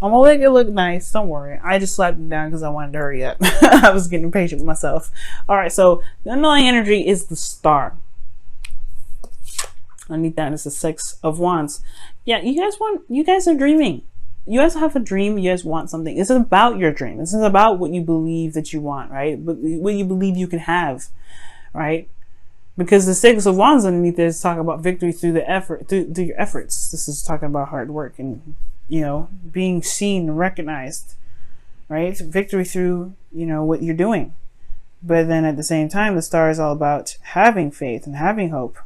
I'm gonna make it look nice. Don't worry. I just slapped it down because I wanted to hurry up. I was getting impatient with myself. All right, so the underlying energy is the star. Underneath that is the Six of Wands. Yeah, you guys are dreaming. You guys have a dream. You guys want something. This is about your dream. This is about what you believe that you want, right? What you believe you can have, right? Because the Six of Wands underneath this is talking about victory through the effort, through your efforts. This is talking about hard work and, you know, being seen and recognized, right? Victory through, you know, what you're doing. But then at the same time, the star is all about having faith and having hope.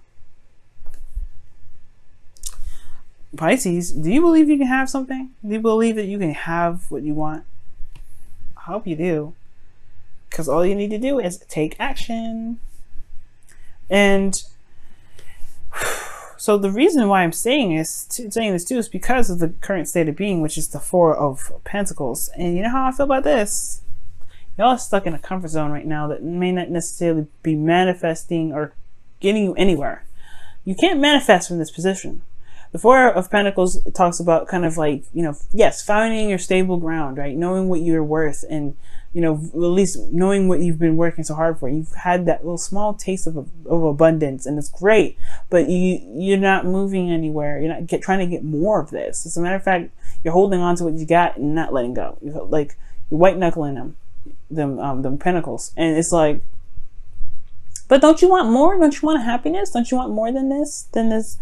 Pisces, do you believe you can have something? Do you believe that you can have what you want? I hope you do. Because all you need to do is take action. And so the reason why I'm saying this too is because of the current state of being, which is the Four of Pentacles. And you know how I feel about this? Y'all are stuck in a comfort zone right now that may not necessarily be manifesting or getting you anywhere. You can't manifest from this position. The Four of Pentacles, it talks about kind of like, you know, yes, finding your stable ground, right? Knowing what you're worth and, you know, at least knowing what you've been working so hard for. You've had that little small taste of abundance, and it's great, but you're not moving anywhere. You're not trying to get more of this. As a matter of fact, you're holding on to what you got and not letting go. You're like, you're white knuckling them pentacles. And it's like, but don't you want more? Don't you want happiness? Don't you want more than this? Than this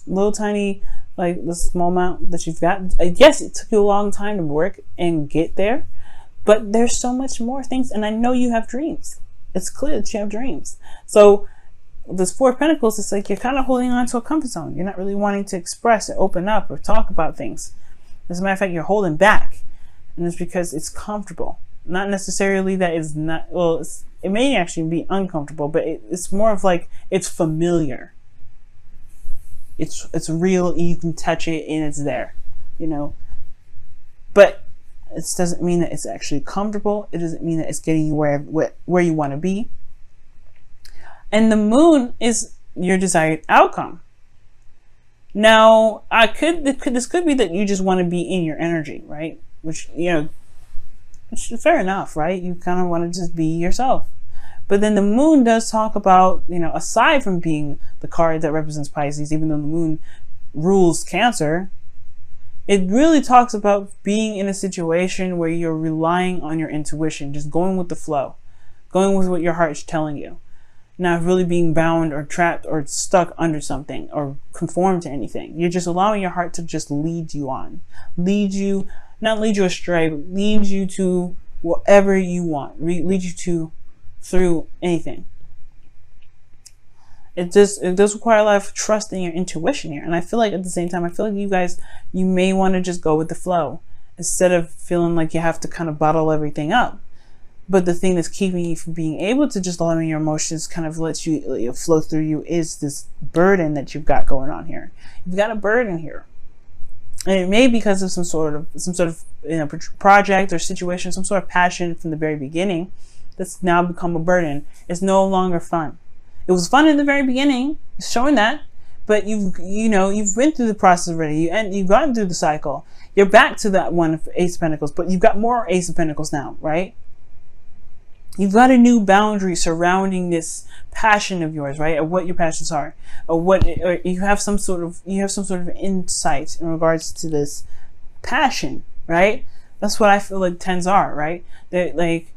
little tiny, like this small amount that you've got? Yes, it took you a long time to work and get there, but there's so much more things. And I know you have dreams. It's clear that you have dreams. So this Four of Pentacles, it's like you're kind of holding on to a comfort zone. You're not really wanting to express or open up or talk about things. As a matter of fact, you're holding back. And it's because it's comfortable. Not necessarily that it's not, well, it may actually be uncomfortable, but it's more of like, it's familiar. It's real, you can touch it and it's there, you know. But it doesn't mean that it's actually comfortable. It doesn't mean that it's getting you where you want to be. And the Moon is your desired outcome. Now, this could be that you just want to be in your energy, right? Which, you know, which is fair enough, right? You kind of want to just be yourself. But then the Moon does talk about, you know, aside from being the card that represents Pisces, even though the Moon rules Cancer, it really talks about being in a situation where you're relying on your intuition, just going with the flow, going with what your heart's telling you, not really being bound or trapped or stuck under something or conform to anything. You're just allowing your heart to just lead you on, not lead you astray, but lead you to whatever you want, lead you to through anything. It does require a lot of trust in your intuition here. And I feel like at the same time, I feel like you may want to just go with the flow instead of feeling like you have to kind of bottle everything up. But the thing that's keeping you from being able to just allowing your emotions kind of let you flow through you is this burden that you've got going on here. You've got a burden here. And it may be because of some sort of you know, project or situation, some sort of passion from the very beginning that's now become a burden. It's no longer fun. It was fun in the very beginning, it's showing that, but you've been through the process already, and you've gotten through the cycle. You're back to that one of Ace of Pentacles, but you've got more Ace of Pentacles now, right? You've got a new boundary surrounding this passion of yours, right? Of what your passions are, or you have some sort of insight in regards to this passion, right? That's what I feel like tens are, right? They're like,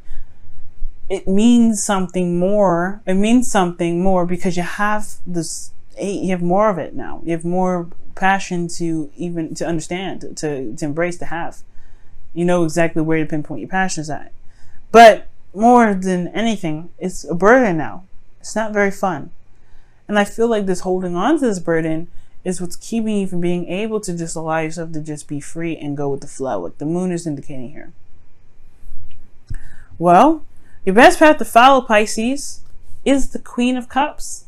it means something more. It means something more because you have this. You have more of it now. You have more passion to understand, to embrace, to have. You know exactly where to pinpoint your passions at. But more than anything, it's a burden now. It's not very fun. And I feel like this holding on to this burden is what's keeping you from being able to just allow yourself to just be free and go with the flow, like the Moon is indicating here. Well, your best path to follow, Pisces, is the Queen of Cups.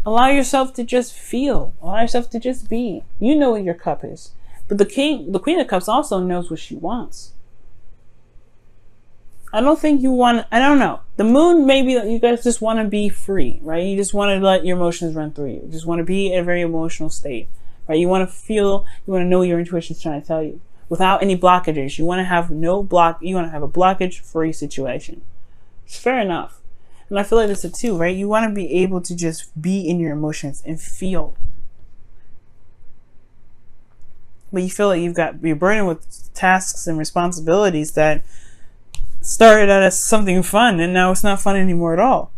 Allow yourself to just feel. Allow yourself to just be. You know what your cup is. But the Queen of Cups also knows what she wants. I don't know. The Moon, maybe you guys just want to be free, right? You just want to let your emotions run through you. You just want to be in a very emotional state, right? You want to feel, you want to know what your intuition is trying to tell you. without any blockages. You want to have no block. You want to have a blockage-free situation. It's fair enough. And I feel like that's it too, right? You want to be able to just be in your emotions and feel. But you feel like you're burdened with tasks and responsibilities that started out as something fun and now it's not fun anymore at all.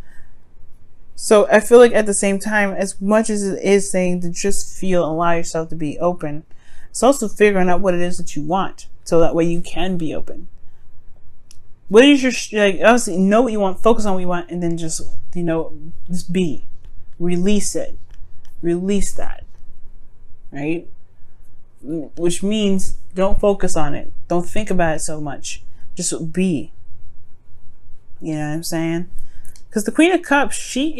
So I feel like at the same time, as much as it is saying to just feel and allow yourself to be open, it's also figuring out what it is that you want, so that way you can be open. What is your, like, obviously know what you want, focus on what you want, and then just, just be. Release it. Release that. Right? Which means don't focus on it. Don't think about it so much. Just be. You know what I'm saying? Because the Queen of Cups, she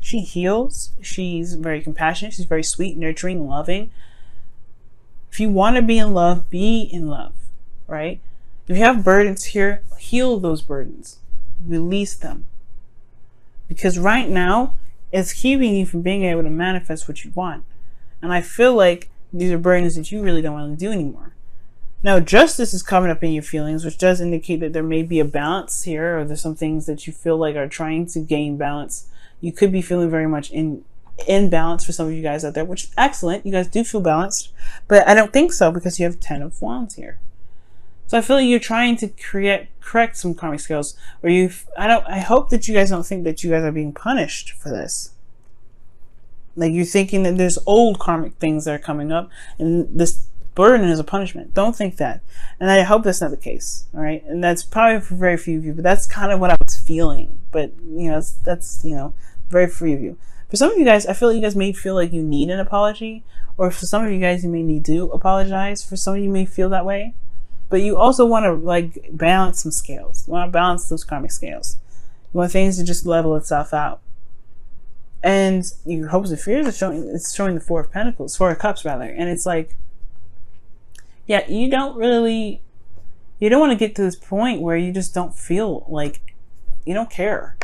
heals. She's very compassionate. She's very sweet, nurturing, loving. If you want to be in love, be in love, right? If you have burdens here, heal those burdens. Release them. Because right now, it's keeping you from being able to manifest what you want. And I feel like these are burdens that you really don't want to do anymore. Now, justice is coming up in your feelings, which does indicate that there may be a balance here, or there's some things that you feel like are trying to gain balance. You could be feeling very much in balance for some of you guys out there, which is excellent. You guys do feel balanced, but I don't think so because you have 10 of Wands here. So I feel like you're trying to correct some karmic scales, or I hope that you guys don't think that you guys are being punished for this. Like you're thinking that there's old karmic things that are coming up and this burden is a punishment. Don't think that. And I hope that's not the case. All right. And that's probably for very few of you, but that's kind of what I was feeling. But that's very few of you. For some of you guys, I feel like you guys may feel like you need an apology, or for some of you guys, you may need to apologize. For some of you may feel that way, but you also want to balance some scales. You want to balance those karmic scales. You want things to just level itself out. And your hopes and fears are showing the Four of Cups rather. And it's like, yeah, you don't want to get to this point where you just don't feel like you don't care.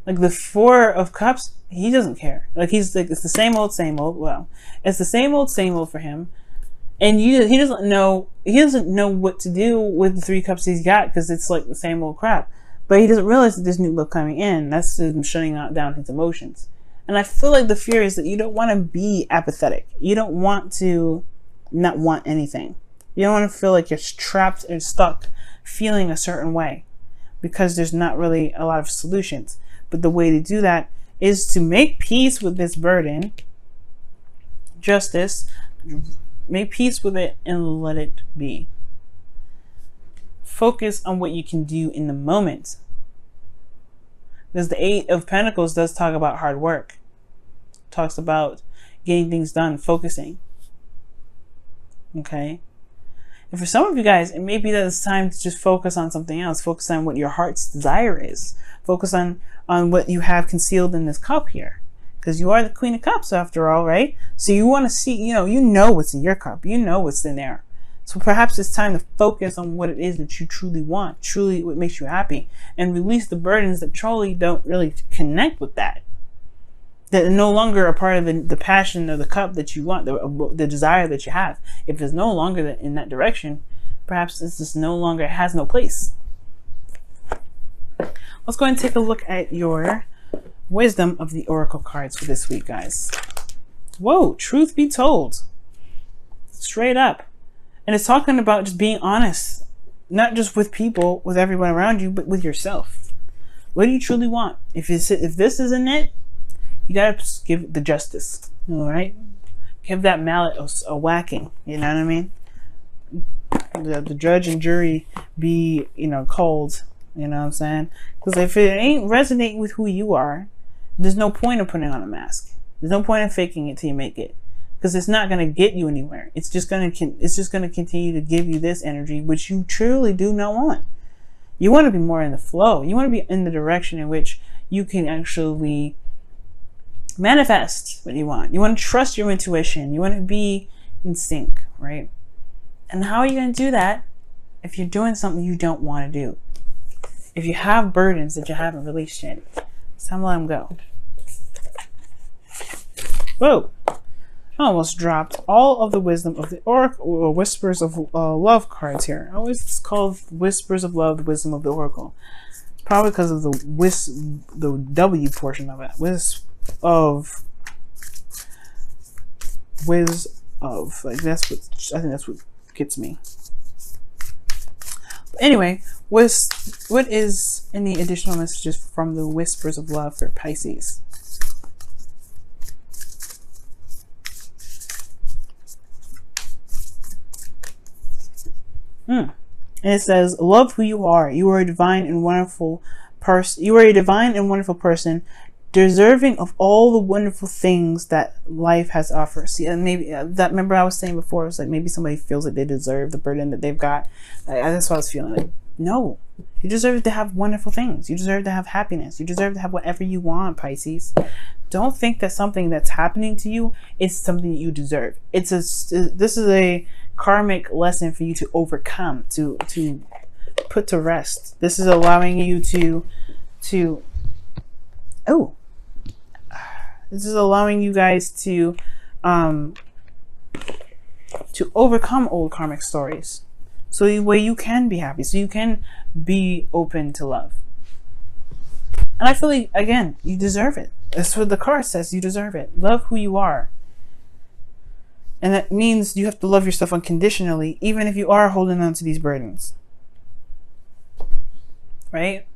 Like the Four of Cups, he doesn't care. Like he's like, it's the same old, same old. Well, it's the same old for him. And he doesn't know what to do with the 3 cups he's got, because it's like the same old crap. But he doesn't realize that there's new love coming in. That's him shutting down his emotions. And I feel like the fear is that you don't want to be apathetic. You don't want to not want anything. You don't want to feel like you're trapped and stuck feeling a certain way, because there's not really a lot of solutions. But the way to do that is to make peace with this burden. Justice. Make peace with it and let it be. Focus on what you can do in the moment. Because the 8 of Pentacles does talk about hard work. Talks about getting things done, focusing. Okay? And for some of you guys, it may be that it's time to just focus on something else. Focus on what your heart's desire is. Focus on what you have concealed in this cup here. Because you are the Queen of Cups after all, right? So you want to see, you know what's in your cup. You know what's in there. So perhaps it's time to focus on what it is that you truly want, truly what makes you happy, and release the burdens that truly don't really connect with that. That are no longer a part of the passion or the cup that you want, the desire that you have. If it's no longer in that direction, perhaps it's just no longer, it has no place. Let's go and take a look at your wisdom of the Oracle cards for this week, guys. Whoa, truth be told. Straight up. And it's talking about just being honest, not just with people, with everyone around you, but with yourself. What do you truly want? If this isn't it, you gotta give the justice. All right, give that mallet a whacking. You know what I mean? The judge and jury be called. You know what I'm saying? Because if it ain't resonating with who you are, there's no point in putting on a mask. There's no point in faking it till you make it. Because it's not going to get you anywhere. It's just going to continue to give you this energy, which you truly do not want. You want to be more in the flow. You want to be in the direction in which you can actually manifest what you want. You want to trust your intuition. You want to be in sync, right? And how are you going to do that if you're doing something you don't want to do? If you have burdens that you haven't released yet, it's time to let them go. Whoa. I almost dropped all of the wisdom of the oracle, or whispers of love cards here. I always call whispers of love the wisdom of the oracle. It's probably because of the W portion of it. Like that's what I think that's what gets me. But anyway, what is any additional messages from the whispers of love for Pisces? And it says, love who you are. You are a divine and wonderful person. You are a divine and wonderful person, deserving of all the wonderful things that life has offered. See, and maybe that, remember I was saying before, it was like maybe somebody feels like they deserve the burden that they've got. That's what I was feeling. Like, no, you deserve to have wonderful things. You deserve to have happiness. You deserve to have whatever you want, Pisces. Don't think that something that's happening to you is something that you deserve. This is a karmic lesson for you to overcome, to put to rest. This is allowing you this is allowing you guys to overcome old karmic stories, so where you can be happy, so you can be open to love. And I feel like, again, you deserve it. That's what the card says. You deserve it. Love who you are. And that means you have to love yourself unconditionally, even if you are holding on to these burdens. Right?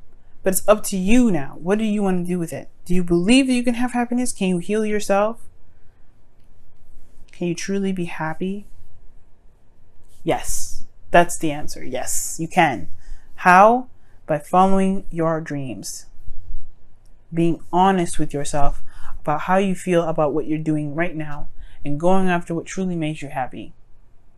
But it's up to you now. What do you want to do with it? Do you believe that you can have happiness? Can you heal yourself? Can you truly be happy? Yes. That's the answer. Yes, you can. How? By following your dreams. Being honest with yourself about how you feel about what you're doing right now, and going after what truly makes you happy.